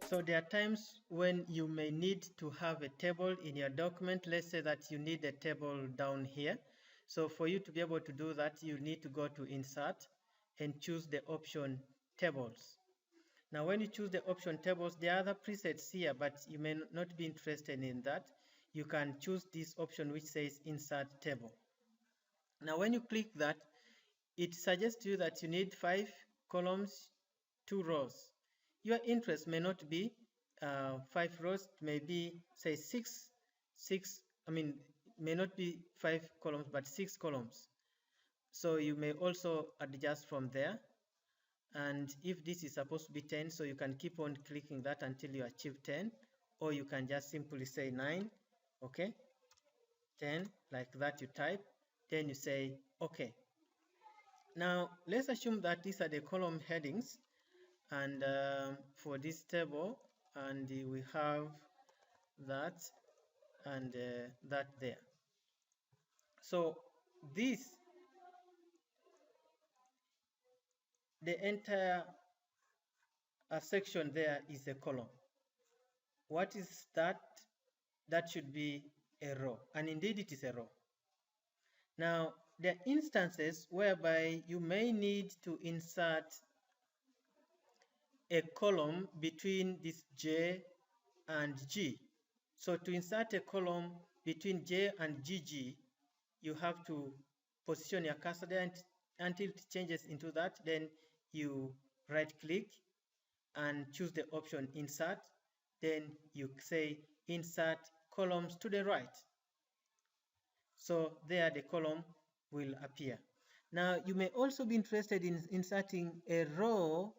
So there are times when you may need to have a table in your document. Let's say that you need a table down here. So for you to be able to do that, you need to go to Insert and choose the option Tables. Now when you choose the option Tables, there are other presets here, but you may not be interested in that. You can choose this option which says Insert Table. Now when you click that, it suggests to you that you need 5 columns, 2 rows. Your interest may not be 5 rows, it may be say 6, may not be 5 columns, but 6 columns. So you may also adjust from there. And if this is supposed to be 10, so you can keep on clicking that until you achieve 10, or you can just simply say 9, okay, 10, like that you type, then you say okay. Now let's assume that these are the column headings, and for this table, and we have that and that there. So this, the entire section there is a column. What is that? That should be a row, and indeed it is a row. Now there are instances whereby you may need to insert a column between this J and G. So to insert a column between J and GG, you have to position your cursor there until it changes into that. Then you right click and choose the option Insert. Then you say Insert Columns to the right. So there the column will appear. Now you may also be interested in inserting a row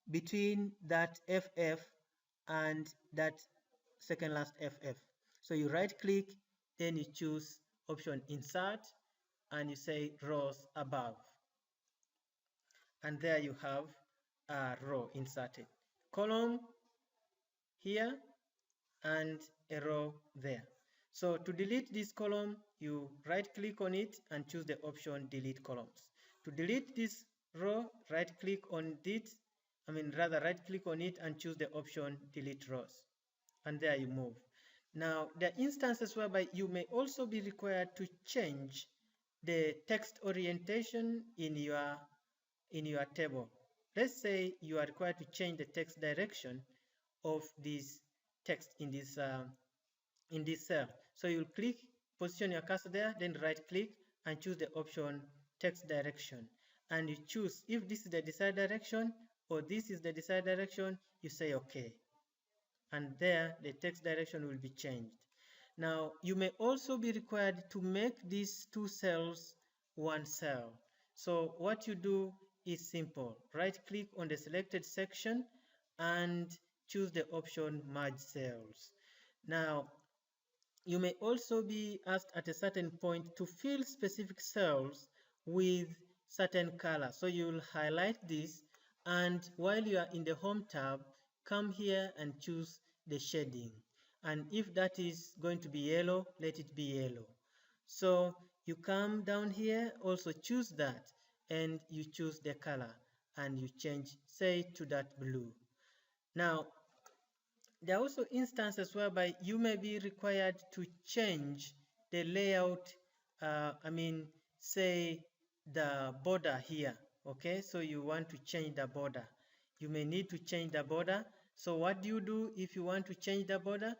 between that FF and that second last FF. So you right click, then you choose option Insert, and you say Rows Above. And there you have a row inserted. Column here and a row there. So to delete this column, you right click on it and choose the option Delete Columns. To delete this row, right click on it, right click on it and choose the option Delete Rows. And there you move. Now there are instances whereby you may also be required to change the text orientation in your table. Let's say you are required to change the text direction of this text in this cell. So you'll click, position your cursor there, then right click and choose the option Text Direction. And you choose if this is the desired direction or this is the desired direction, you say OK. And there the text direction will be changed. Now you may also be required to make these two cells one cell. So what you do is simple. Right click on the selected section and choose the option Merge Cells. Now you may also be asked at a certain point to fill specific cells with certain color. So you'll highlight this, and while you are in the Home tab, come here and choose the shading. And if that is going to be yellow, let it be yellow. So you come down here, also choose that, and you choose the color, and you change, say, to that blue. Now, there are also instances whereby you may be required to change the layout, say the border here, okay? So you want to change the border. You may need to change the border. So what do you do if you want to change the border?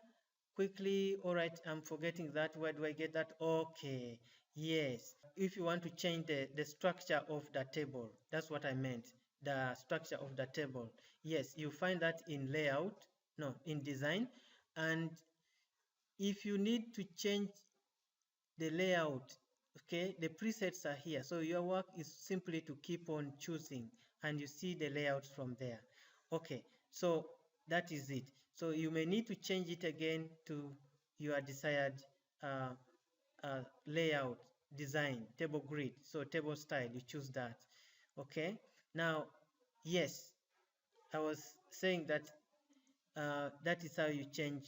Quickly, all right, I'm forgetting that. Where do I get that? Okay, yes. If you want to change the structure of the table, that's what I meant, the structure of the table. Yes, you find that in layout, no, in design. And if you need to change the layout, okay, the presets are here. So your work is simply to keep on choosing and you see the layouts from there. Okay, so that is it. So you may need to change it again to your desired layout, design, table grid. So table style, you choose that. Okay, now, yes, I was saying that that is how you change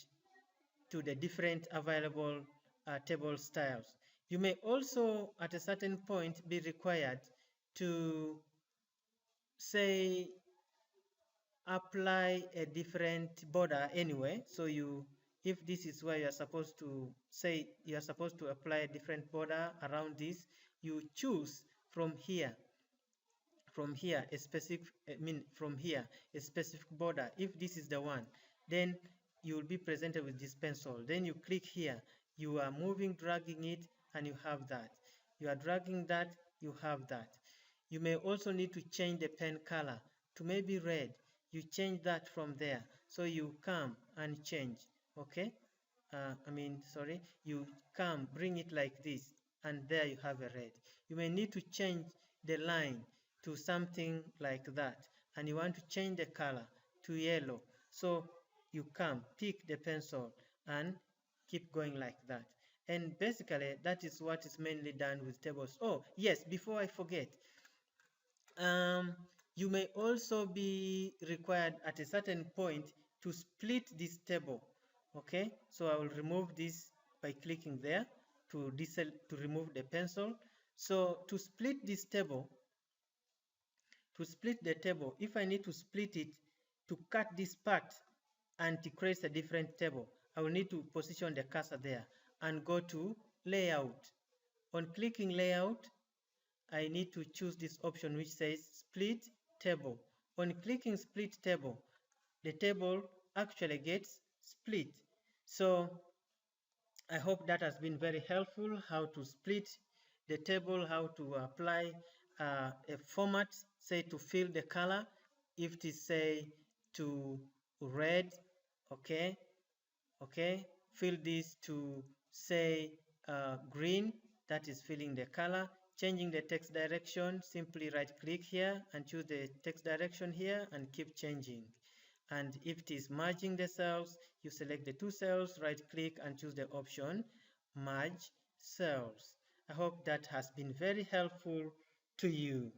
to the different available table styles. You may also, at a certain point, be required to, say, apply a different border anyway. So if this is where you're supposed to say you're supposed to apply a different border around this, you choose from here a specific, from here a specific border. If this is the one, then you will be presented with this pencil. Then you click here, you are moving, dragging it, and you have that. You are dragging that, you have that. You may also need to change the pen color to maybe red. You change that from there. So you come and change, okay? You come, bring it like this, and there you have a red. You may need to change the line to something like that, and you want to change the color to yellow. So you come, pick the pencil, and keep going like that. And basically, that is what is mainly done with tables. Oh, yes, before I forget, you may also be required at a certain point to split this table. Okay, so I will remove this by clicking there to remove the pencil. So to split this table, if I need to split it to cut this part and to create a different table, I will need to position the cursor there and go to layout. On clicking layout, I need to choose this option which says split table. On clicking split table, the table actually gets split. So I hope that has been very helpful, how to split the table, how to apply a format, say to fill the color, if it is say to red, okay, fill this to say green, that is filling the color. Changing the text direction, simply right click here and choose the text direction here and keep changing. And if it is merging the cells, you select the two cells, right click and choose the option merge cells. I hope that has been very helpful to you.